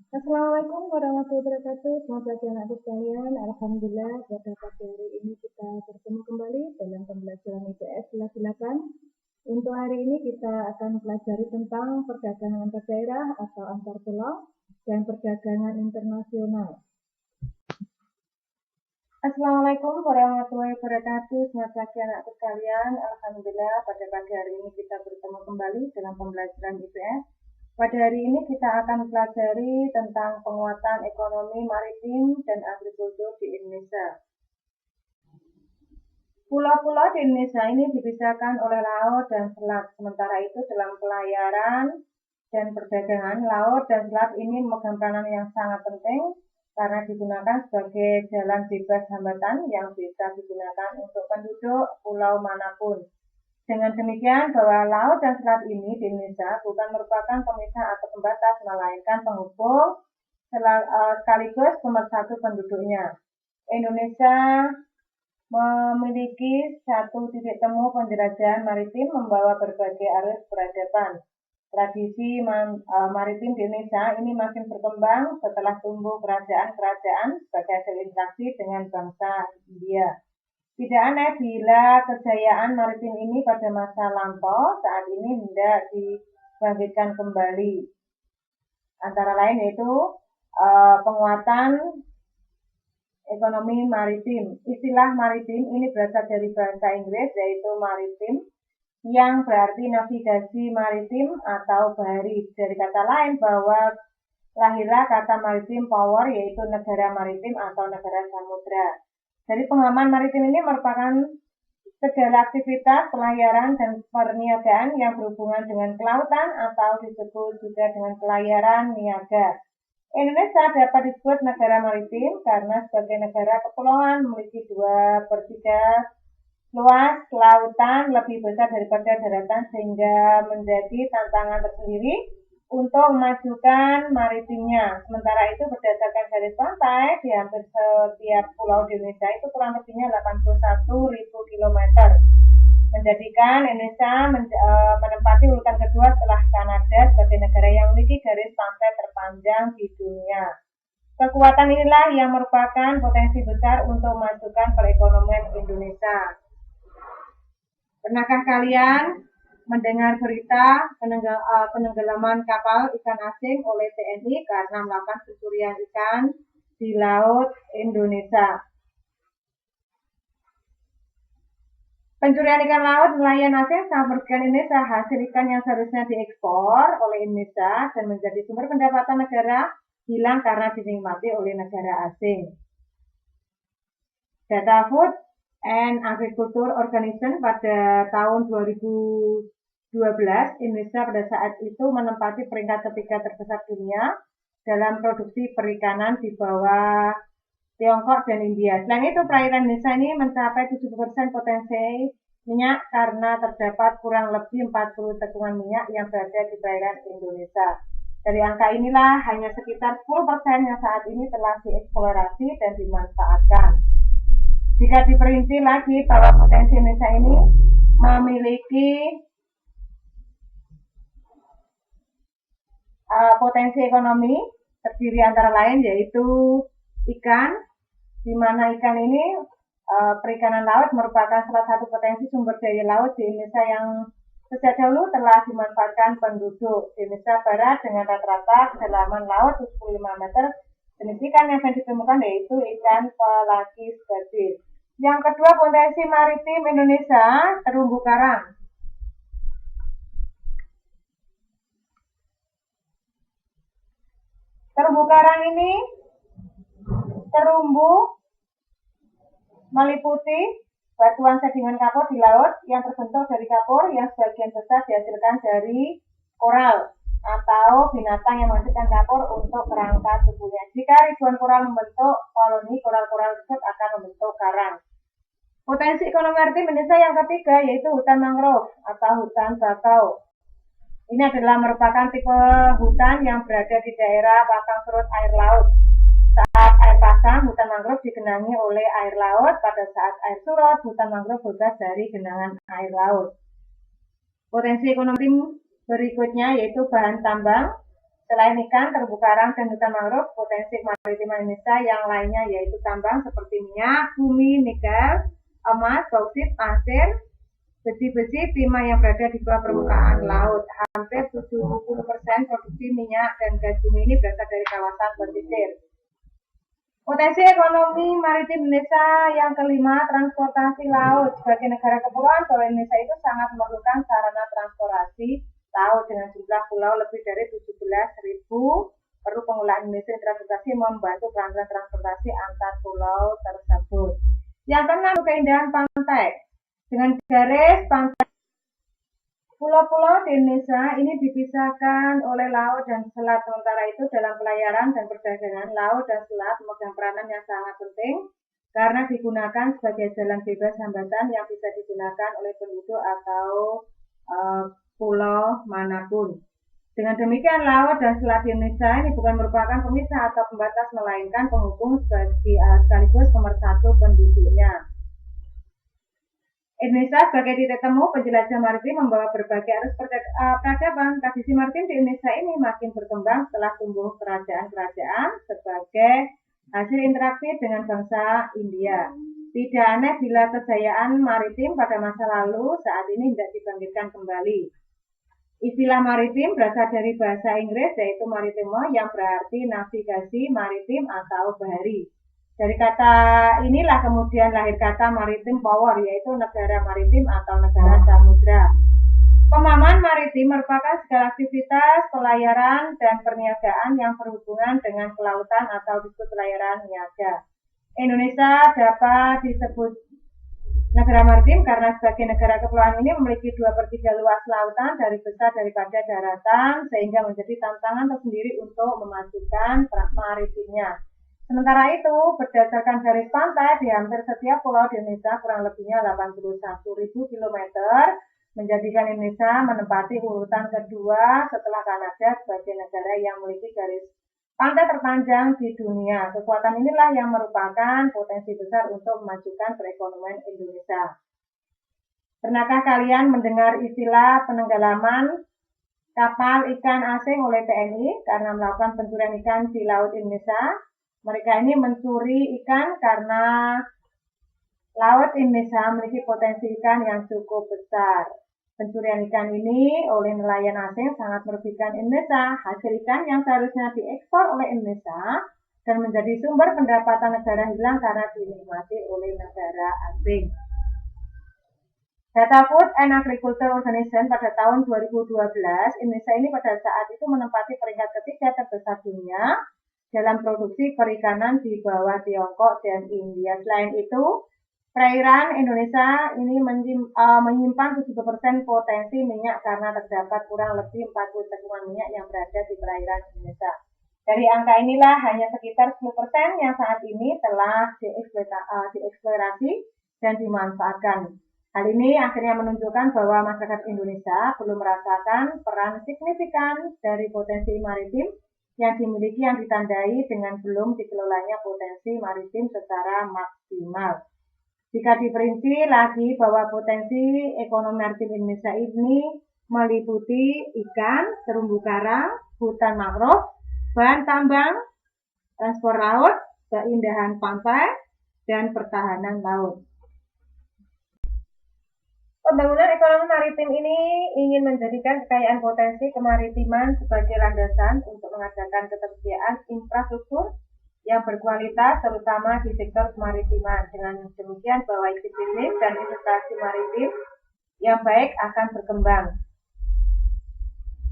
Assalamualaikum warahmatullahi wabarakatuh. Selamat pagi anak sekalian. Alhamdulillah pada pagi hari ini kita bertemu kembali dalam pembelajaran IPS kelas 8. Untuk hari ini kita akan pelajari tentang perdagangan antar daerah atau antar pulau dan perdagangan internasional. Assalamualaikum warahmatullahi wabarakatuh. Selamat pagi anak sekalian. Alhamdulillah pada pagi hari ini kita bertemu kembali dalam pembelajaran IPS. Pada hari ini kita akan pelajari tentang penguatan ekonomi maritim dan agrikultur di Indonesia. Pulau-pulau di Indonesia ini dipisahkan oleh laut dan selat. Sementara itu dalam pelayaran dan perdagangan, laut dan selat ini memegang peranan yang sangat penting karena digunakan sebagai jalan bebas hambatan yang bisa digunakan untuk penduduk pulau manapun. Dengan demikian, bahwa laut dan selat ini di Indonesia bukan merupakan pemisah atau pembatas, melainkan penghubung sekaligus pemersatu penduduknya. Indonesia memiliki satu titik temu penjelajahan maritim membawa berbagai arus peradaban. Tradisi maritim di Indonesia ini makin berkembang setelah tumbuh kerajaan-kerajaan sebagai hasil interaksi dengan bangsa India. Tidak aneh bila kejayaan maritim ini pada masa lampau saat ini hendak dibangkitkan kembali. Antara lain yaitu penguatan ekonomi maritim. Istilah maritim ini berasal dari bahasa Inggris yaitu maritime yang berarti navigasi maritim atau bahari. Dari kata lain bahwa lahirlah kata maritim power yaitu negara maritim atau negara samudra. Jadi pengaman maritim ini merupakan segala aktivitas pelayaran dan perniagaan yang berhubungan dengan kelautan atau disebut juga dengan pelayaran niaga. Indonesia dapat disebut negara maritim karena sebagai negara kepulauan memiliki 2/3 luas lautan lebih besar daripada daratan sehingga menjadi tantangan tersendiri untuk memajukan maritimnya. Sementara itu berdasarkan garis pantai di hampir setiap pulau di Indonesia itu kurang lebihnya 81.000 km, menjadikan Indonesia menempati urutan kedua setelah Kanada sebagai negara yang memiliki garis pantai terpanjang di dunia. Kekuatan inilah yang merupakan potensi besar untuk memajukan perekonomian Indonesia. Pernahkah kalian mendengar berita penenggelaman kapal ikan asing oleh TNI karena melakukan pencurian ikan di laut Indonesia? Pencurian ikan laut nelayan asing sangat merugikan Indonesia. Hasil ikan yang seharusnya diekspor oleh Indonesia dan menjadi sumber pendapatan negara hilang karena dinikmati oleh negara asing. Data Food and Agriculture Organization pada tahun 2012, Indonesia pada saat itu menempati peringkat ketiga terbesar dunia dalam produksi perikanan di bawah Tiongkok dan India. Selain itu, perairan Indonesia ini mencapai 70% potensi minyak karena terdapat kurang lebih 40 tekungan minyak yang berada di perairan Indonesia. Dari angka inilah hanya sekitar 10% yang saat ini telah dieksplorasi dan dimanfaatkan. Jika diperinci lagi bahwa potensi Indonesia ini memiliki potensi ekonomi terdiri antara lain yaitu ikan, di mana ikan ini perikanan laut merupakan salah satu potensi sumber daya laut di Indonesia yang sejak dahulu telah dimanfaatkan penduduk. Di Indonesia Barat dengan rata-rata kedalaman laut 75 meter, jenis ikan yang ditemukan yaitu ikan pelagis badir. Yang kedua, potensi maritim Indonesia, terumbu karang. Terumbu karang ini terumbu meliputi batuan sedimen kapur di laut yang terbentuk dari kapur yang sebagian besar dihasilkan dari koral atau binatang yang menghasilkan kapur untuk kerangka tubuhnya. Jika ribuan koral membentuk koloni, koral-koral tersebut akan membentuk karang. Potensi ekonomi maritim Indonesia yang ketiga yaitu hutan mangrove atau hutan bakau. Ini adalah merupakan tipe hutan yang berada di daerah pasang surut air laut. Saat air pasang, hutan mangrove digenangi oleh air laut. Pada saat air surut, hutan mangrove bebas dari genangan air laut. Potensi ekonomi berikutnya yaitu bahan tambang. Selain ikan, terumbu karang, dan hutan mangrove, potensi kemaritiman Indonesia yang lainnya yaitu tambang seperti minyak, bumi, nikel, emas, bauksit, pasir, besi-besi, timah yang berada di bawah permukaan laut. Hampir 70% produksi minyak dan gas bumi ini berasal dari kawasan pesisir. Potensi ekonomi maritim Indonesia yang kelima, transportasi laut. Sebagai negara kepulauan, bahwa Indonesia itu sangat memerlukan sarana transportasi laut dengan jumlah pulau lebih dari 17.000. Perlu penggunaan Indonesia transportasi membantu peran transportasi antar pulau tersebut. Yang keenam, keindahan pantai. Dengan garis pantai pulau-pulau di Indonesia ini dipisahkan oleh laut dan selat. Sementara itu dalam pelayaran dan perdagangan, laut dan selat memegang peranan yang sangat penting karena digunakan sebagai jalan bebas hambatan yang bisa digunakan oleh penduduk atau pulau manapun. Dengan demikian, laut dan selat di Indonesia ini bukan merupakan pemisah atau pembatas, melainkan penghubung sekaligus pemersatu penduduknya. Indonesia sebagai titik temu penjelajah maritim membawa berbagai arus peradaban. Tradisi maritim di Indonesia ini makin berkembang setelah tumbuh kerajaan-kerajaan sebagai hasil interaksi dengan bangsa India. Tidak aneh bila kejayaan maritim pada masa lalu saat ini tidak dibangkitkan kembali. Istilah maritim berasal dari bahasa Inggris yaitu maritime yang berarti navigasi maritim atau bahari. Dari kata inilah kemudian lahir kata maritim power yaitu negara maritim atau negara samudra. Pemahaman maritim merupakan segala aktivitas pelayaran dan perniagaan yang berhubungan dengan kelautan atau disebut pelayaran niaga. Indonesia dapat disebut negara maritim karena sebagai negara kepulauan ini memiliki 2/3 luas lautan dari besar daripada daratan sehingga menjadi tantangan tersendiri untuk memajukan maritimnya. Sementara itu, berdasarkan garis pantai di hampir setiap pulau di Indonesia kurang lebihnya 81.000 km menjadikan Indonesia menempati urutan kedua setelah Kanada sebagai negara yang memiliki garis pantai terpanjang di dunia. Kekuatan inilah yang merupakan potensi besar untuk memajukan perekonomian Indonesia. Pernahkah kalian mendengar istilah penenggelaman kapal ikan asing oleh TNI karena melakukan pencurian ikan di Laut Indonesia? Mereka ini mencuri ikan karena Laut Indonesia memiliki potensi ikan yang cukup besar. Pencurian ikan ini oleh nelayan asing sangat merugikan Indonesia. Hasil ikan yang seharusnya diekspor oleh Indonesia dan menjadi sumber pendapatan negara hilang karena dinikmati oleh negara asing. Data Food and Agriculture Organization pada tahun 2012, Indonesia ini pada saat itu menempati peringkat ketiga terbesar dunia dalam produksi perikanan di bawah Tiongkok dan India. Selain itu, perairan Indonesia ini menyimpan 70% potensi minyak karena terdapat kurang lebih 40 cekungan minyak yang berada di perairan Indonesia. Dari angka inilah hanya sekitar 10% yang saat ini telah dieksplorasi dan dimanfaatkan. Hal ini akhirnya menunjukkan bahwa masyarakat Indonesia belum merasakan peran signifikan dari potensi maritim yang dimiliki yang ditandai dengan belum dikelolanya potensi maritim secara maksimal. Jika diperinci lagi bahwa potensi ekonomi maritim Indonesia ini meliputi ikan, terumbu karang, hutan mangrove, bahan tambang, transport laut, keindahan pantai, dan pertahanan laut. Pembangunan ekonomi maritim ini ingin menjadikan kekayaan potensi kemaritiman sebagai landasan untuk mengadakan ketersediaan infrastruktur yang berkualitas terutama di sektor kemaritiman. Dengan demikian bahwa bisnis dan investasi maritim yang baik akan berkembang.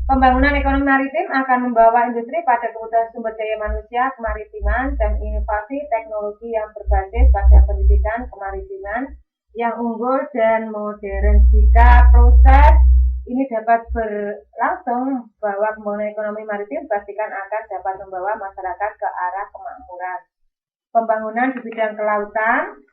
Pembangunan ekonomi maritim akan membawa industri pada kebutuhan sumber daya manusia kemaritiman dan inovasi teknologi yang berbasis pada pendidikan kemaritiman yang unggul dan modern. Jika proses ini dapat berlangsung, bahwa pembangunan ekonomi maritim pastikan akan dapat membawa masyarakat ke arah kemakmuran. Pembangunan di bidang kelautan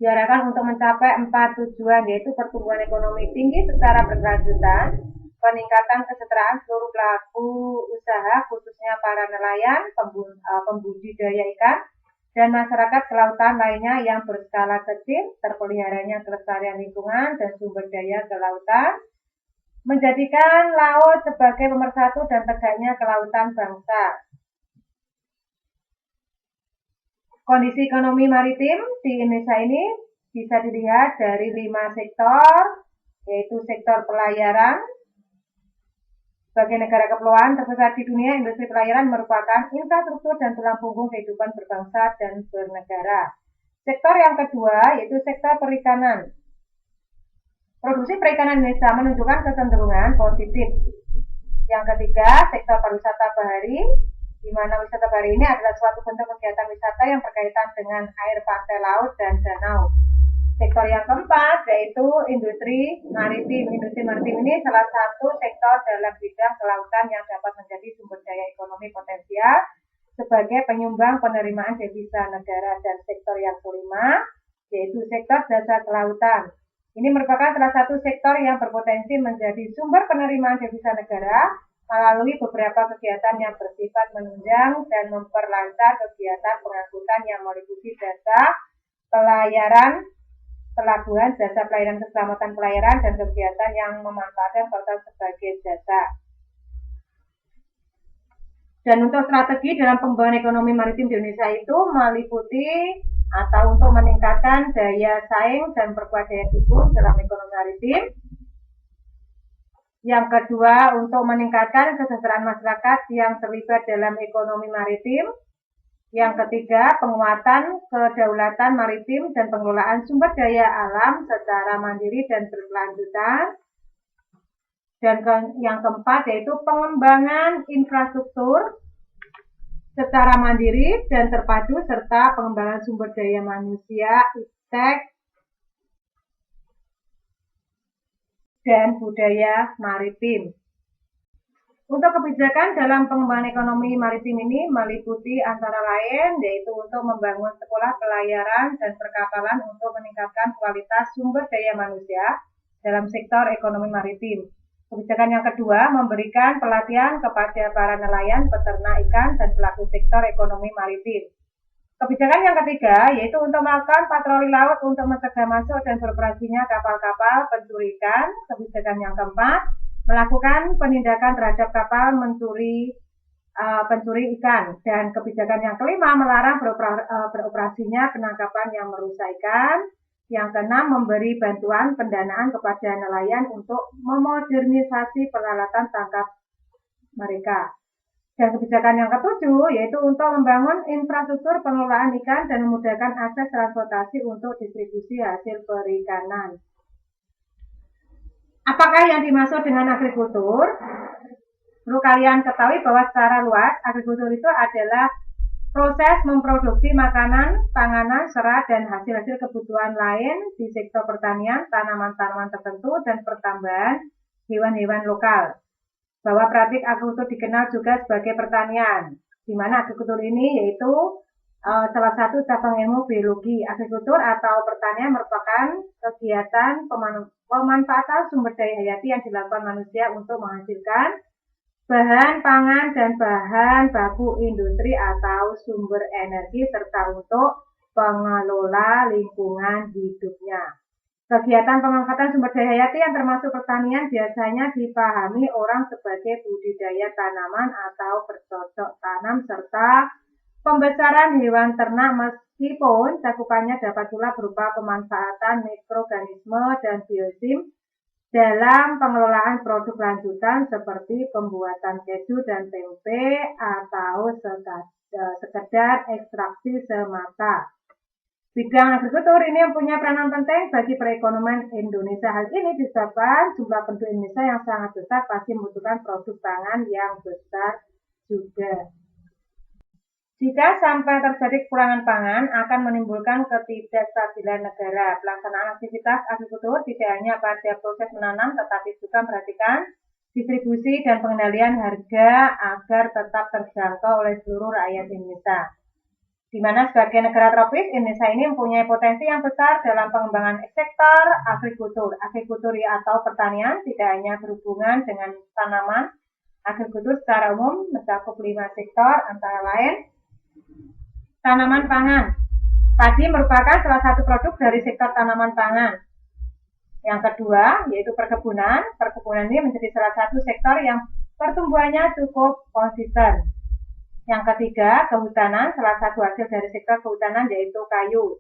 diarahkan untuk mencapai 4 tujuan, yaitu pertumbuhan ekonomi tinggi secara berkelanjutan, peningkatan kesejahteraan seluruh pelaku usaha, khususnya para nelayan, pembudidaya ikan, dan masyarakat kelautan lainnya yang berskala kecil, terpeliharanya kelestarian lingkungan dan sumber daya kelautan, menjadikan laut sebagai pemersatu dan tegaknya kelautan bangsa. Kondisi ekonomi maritim di Indonesia ini bisa dilihat dari 5 sektor, yaitu sektor pelayaran. Sebagai negara kepulauan terbesar di dunia, industri pelayaran merupakan infrastruktur dan tulang punggung kehidupan berbangsa dan bernegara. Sektor yang kedua yaitu sektor perikanan. Produksi perikanan Indonesia menunjukkan kecenderungan positif. Yang ketiga, sektor pariwisata bahari, di mana wisata bahari ini adalah suatu bentuk kegiatan wisata yang berkaitan dengan air pantai, laut, dan danau. Sektor yang keempat yaitu industri maritim. Industri maritim ini salah satu sektor dalam bidang kelautan yang dapat menjadi sumber daya ekonomi potensial sebagai penyumbang penerimaan devisa negara. Dan sektor yang kelima yaitu sektor jasa kelautan. Ini merupakan salah satu sektor yang berpotensi menjadi sumber penerimaan devisa negara melalui beberapa kegiatan yang bersifat menunjang dan memperlancar kegiatan pengangkutan yang meliputi jasa pelayaran, pelabuhan, jasa pelayanan keselamatan pelayaran, dan kegiatan yang memanfaatkan kelautan sebagai jasa. Dan untuk strategi dalam pengembangan ekonomi maritim di Indonesia itu meliputi atau untuk meningkatkan daya saing dan perkuat daya dukung dalam ekonomi maritim. Yang kedua, untuk meningkatkan kesejahteraan masyarakat yang terlibat dalam ekonomi maritim. Yang ketiga, penguatan kedaulatan maritim dan pengelolaan sumber daya alam secara mandiri dan berkelanjutan. Dan yang keempat yaitu pengembangan infrastruktur secara mandiri dan terpadu serta pengembangan sumber daya manusia, iptek, dan budaya maritim. Untuk kebijakan dalam pengembangan ekonomi maritim ini meliputi antara lain yaitu untuk membangun sekolah pelayaran dan perkapalan untuk meningkatkan kualitas sumber daya manusia dalam sektor ekonomi maritim. Kebijakan yang kedua, memberikan pelatihan kepada para nelayan, peternak ikan, dan pelaku sektor ekonomi maritim. Kebijakan yang ketiga, yaitu untuk melakukan patroli laut untuk mencegah masuk dan beroperasinya kapal-kapal pencuri ikan. Kebijakan yang keempat, melakukan penindakan terhadap kapal pencuri ikan. Dan kebijakan yang kelima, melarang beroperasinya penangkapan yang merusak ikan. Yang keenam, memberi bantuan pendanaan kepada nelayan untuk memodernisasi peralatan tangkap mereka. Dan kebijakan yang ketujuh yaitu untuk membangun infrastruktur pengelolaan ikan dan memudahkan akses transportasi untuk distribusi hasil perikanan. Apakah yang dimaksud dengan agrikultur? Perlu kalian ketahui bahwa secara luas agrikultur itu adalah proses memproduksi makanan, panganan, serat, dan hasil-hasil kebutuhan lain di sektor pertanian, tanaman-tanaman tertentu, dan pertambahan hewan-hewan lokal. Bahwa praktik agrikultur dikenal juga sebagai pertanian, di mana agrikultur ini yaitu salah satu cabang ilmu biologi. Agrikultur atau pertanian merupakan kegiatan pemanfaatan sumber daya hayati yang dilakukan manusia untuk menghasilkan bahan pangan dan bahan baku industri atau sumber energi serta untuk pengelola lingkungan hidupnya. Kegiatan pengangkatan sumber daya hayati yang termasuk pertanian biasanya dipahami orang sebagai budidaya tanaman atau bercocok tanam serta pembesaran hewan ternak meskipun cakupannya dapat pula berupa pemanfaatan mikroorganisme dan biosim dalam pengelolaan produk lanjutan seperti pembuatan keju dan tempe atau sekedar ekstraksi semata. Bidang agrikultur ini mempunyai peranan penting bagi perekonomian Indonesia. Hal ini disebabkan jumlah penduduk Indonesia yang sangat besar pasti membutuhkan produk pangan yang besar juga. Jika sampai terjadi kekurangan pangan, akan menimbulkan ketidakstabilan negara. Pelaksanaan aktivitas agrikultur tidak hanya pada proses menanam, tetapi juga memperhatikan distribusi dan pengendalian harga agar tetap terjangkau oleh seluruh rakyat Indonesia. Di mana sebagai negara tropis, Indonesia ini mempunyai potensi yang besar dalam pengembangan sektor agrikultur. Agrikultur atau pertanian tidak hanya berhubungan dengan tanaman. Agrikultur secara umum mencakup 5 sektor, antara lain tanaman pangan. Padi merupakan salah satu produk dari sektor tanaman pangan. Yang kedua, yaitu perkebunan. Perkebunan ini menjadi salah satu sektor yang pertumbuhannya cukup konsisten. Yang ketiga, kehutanan. Salah satu hasil dari sektor kehutanan yaitu kayu.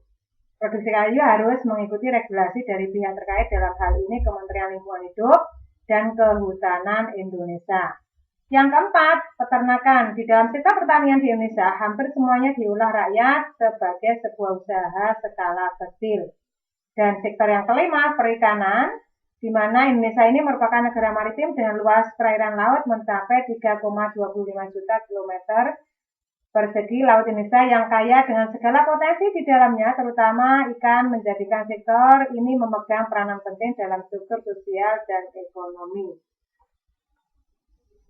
Produksi kayu harus mengikuti regulasi dari pihak terkait, dalam hal ini Kementerian Lingkungan Hidup dan Kehutanan Indonesia. Yang keempat, peternakan. Di dalam sektor pertanian di Indonesia, hampir semuanya diolah rakyat sebagai sebuah usaha skala kecil. Dan sektor yang kelima, perikanan, di mana Indonesia ini merupakan negara maritim dengan luas perairan laut mencapai 3,25 juta kilometer persegi. Laut Indonesia yang kaya dengan segala potensi di dalamnya, terutama ikan, menjadikan sektor ini memegang peranan penting dalam struktur sosial dan ekonomi.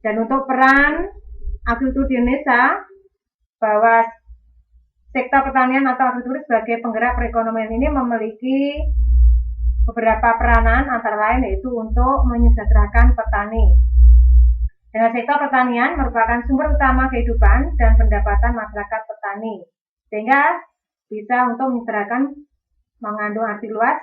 Dan untuk peran agrikultur di Indonesia, bahwa sektor pertanian atau agrikultur sebagai penggerak perekonomian ini memiliki beberapa peranan, antara lain yaitu untuk menyejahterakan petani. Dengan sektor pertanian merupakan sumber utama kehidupan dan pendapatan masyarakat petani, sehingga bisa untuk menyejahterakan, mengandung arti luas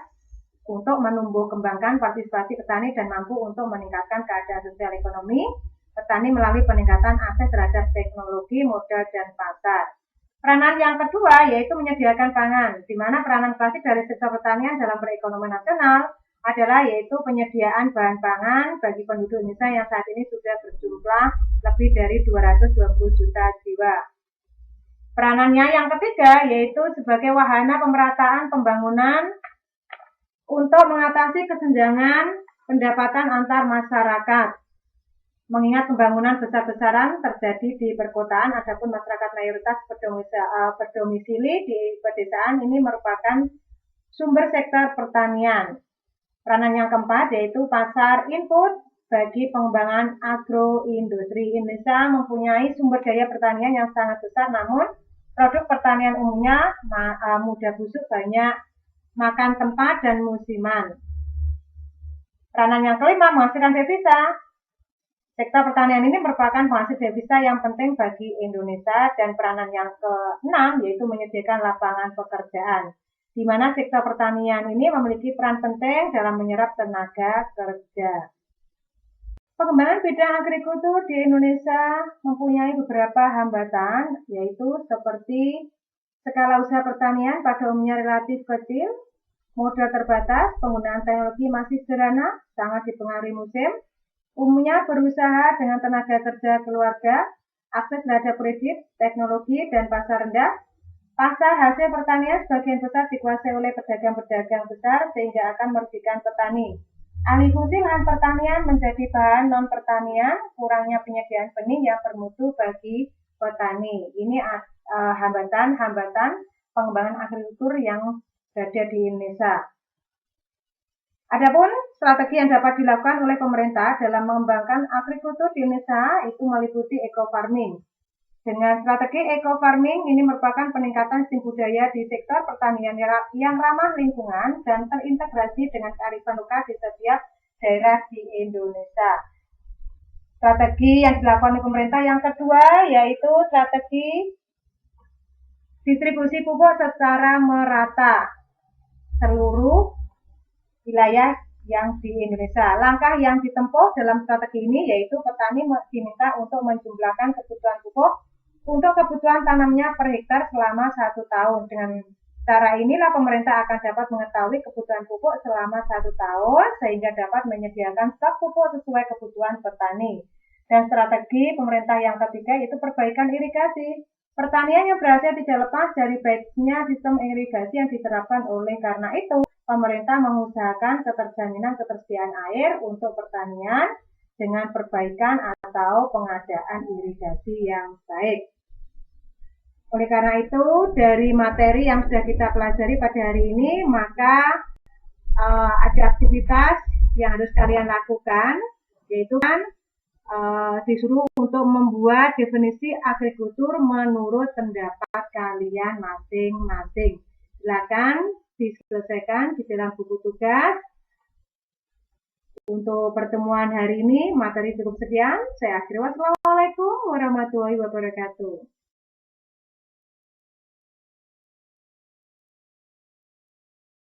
untuk menumbuh kembangkan partisipasi petani dan mampu untuk meningkatkan keadaan sosial ekonomi petani melalui peningkatan akses terhadap teknologi, modal, dan pasar. Peranan yang kedua yaitu menyediakan pangan, di mana peranan klasik dari sektor pertanian dalam perekonomian nasional adalah yaitu penyediaan bahan pangan bagi penduduk Indonesia yang saat ini sudah berjumlah lebih dari 220 juta jiwa. Peranannya yang ketiga yaitu sebagai wahana pemerataan pembangunan untuk mengatasi kesenjangan pendapatan antar masyarakat. Mengingat pembangunan besar-besaran terjadi di perkotaan, adapun masyarakat mayoritas berdomisili di pedesaan, ini merupakan sumber sektor pertanian. Peranan yang keempat yaitu pasar input bagi pengembangan agroindustri. Indonesia mempunyai sumber daya pertanian yang sangat besar, namun produk pertanian umumnya mudah busuk, banyak makan tempat dan musiman. Peranan yang kelima, menghasilkan devisa. Sektor pertanian ini merupakan penghasil devisa yang penting bagi Indonesia. Dan peranan yang keenam yaitu menyediakan lapangan pekerjaan, di mana sektor pertanian ini memiliki peran penting dalam menyerap tenaga kerja. Pengembangan bidang agrikultur di Indonesia mempunyai beberapa hambatan, yaitu seperti skala usaha pertanian pada umumnya relatif kecil, modal terbatas, penggunaan teknologi masih sederhana, sangat dipengaruhi musim, umumnya berusaha dengan tenaga kerja keluarga, akses terhadap kredit, teknologi, dan pasar rendah. Pasar hasil pertanian sebagian besar dikuasai oleh pedagang-pedagang besar sehingga akan merugikan petani. Alih fungsi lahan pertanian menjadi bahan non-pertanian, kurangnya penyediaan benih yang bermutu bagi petani. Ini hambatan-hambatan pengembangan agrikultur yang berada di Indonesia. Adapun strategi yang dapat dilakukan oleh pemerintah dalam mengembangkan agrikultur di Indonesia itu meliputi eco-farming. Dengan strategi eco-farming ini merupakan peningkatan sistem budaya di sektor pertanian yang ramah lingkungan dan terintegrasi dengan kearifan lokal di setiap daerah di Indonesia. Strategi yang dilakukan oleh pemerintah yang kedua yaitu strategi distribusi pupuk secara merata seluruh wilayah yang di Indonesia. Langkah yang ditempuh dalam strategi ini yaitu petani diminta untuk menjumlahkan kebutuhan pupuk untuk kebutuhan tanamnya per hektar selama 1 tahun. Dengan cara inilah pemerintah akan dapat mengetahui kebutuhan pupuk selama 1 tahun sehingga dapat menyediakan stok pupuk sesuai kebutuhan petani. Dan strategi pemerintah yang ketiga yaitu perbaikan irigasi. Pertanian yang berhasil tidak lepas dari baiknya sistem irigasi yang diterapkan. Oleh karena itu, pemerintah mengusahakan keterjaminan ketersediaan air untuk pertanian dengan perbaikan atau pengadaan irigasi yang baik. Oleh karena itu, dari materi yang sudah kita pelajari pada hari ini, maka ada aktivitas yang harus kalian lakukan, yaitu disuruh untuk membuat definisi agrikultur menurut pendapat kalian masing-masing. Silakan diselesaikan di dalam buku tugas. Untuk pertemuan hari ini materi cukup sekian. Saya akhiri. Wassalamualaikum warahmatullahi wabarakatuh.